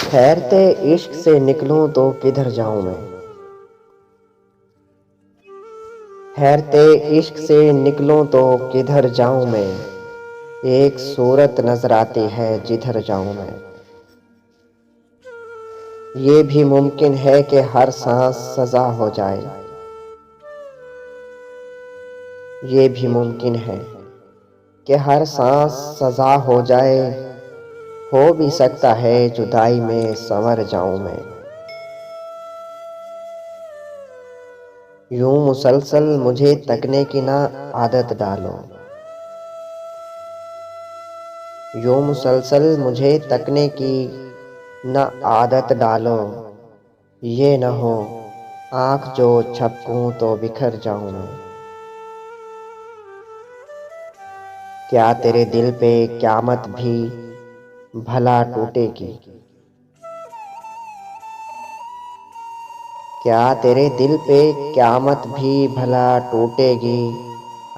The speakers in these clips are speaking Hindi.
ठहरते इश्क से निकलूं तो किधर जाऊं मैं। ठहरते इश्क से निकलूं तो किधर जाऊं मैं। एक सूरत नजर आती है जिधर जाऊं मैं। ये भी मुमकिन है कि हर सांस सजा हो जाए। ये भी मुमकिन है कि हर सांस सजा हो जाए। हो भी सकता है जुदाई में संवर जाऊं मैं। यूं मुसलसल मुझे तकने की ना आदत डालो। यूं मुसलसल मुझे तकने की ना आदत डालो। ये न हो आँख जो झपकूं तो बिखर जाऊं मैं। क्या तेरे दिल पे क़यामत भी भला टूटेगी। क्या तेरे दिल पे क़यामत भी भला टूटेगी।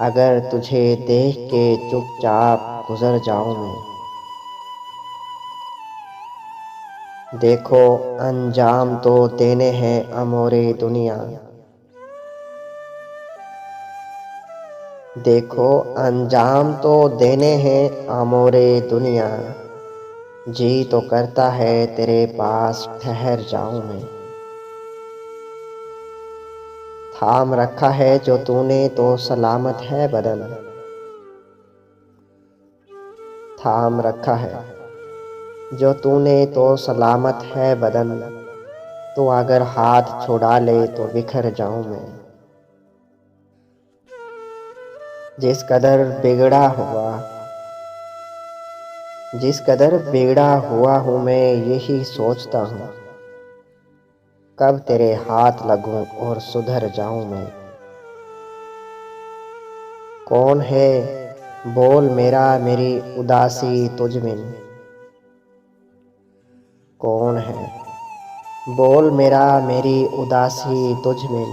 अगर तुझे देख के चुपचाप गुजर जाऊं मैं। देखो अंजाम तो देने हैं अमोरे दुनिया। देखो अंजाम तो देने हैं अमोरे दुनिया। जी तो करता है तेरे पास ठहर जाऊं मैं। थाम रखा है जो तूने तो सलामत है बदन। थाम रखा है जो तूने तो सलामत है बदन। तो अगर हाथ छुड़ा ले तो बिखर जाऊं मैं। जिस कदर बिगड़ा हुआ जिस कदर बिगड़ा हुआ हूँ मैं यही सोचता हूँ। कब तेरे हाथ लगूं और सुधर जाऊं मैं। कौन है बोल मेरा मेरी उदासी तुझ में। कौन है बोल मेरा मेरी उदासी तुझ में।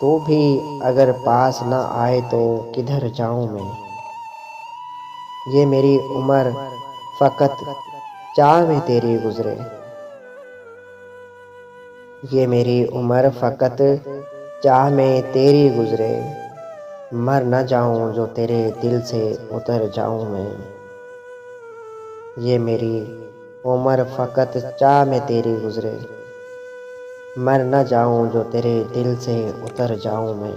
तू भी अगर पास न आए तो किधर जाऊं मैं। ये मेरी उम्र फकत चाह में तेरी गुजरे। ये मेरी उम्र फकत चाह में तेरी गुजरे। मर न जाऊं जो तेरे दिल से उतर जाऊं मैं। ये मेरी उम्र फकत चाह में तेरी गुजरे। मर न जाऊं जो तेरे दिल से उतर जाऊं मैं।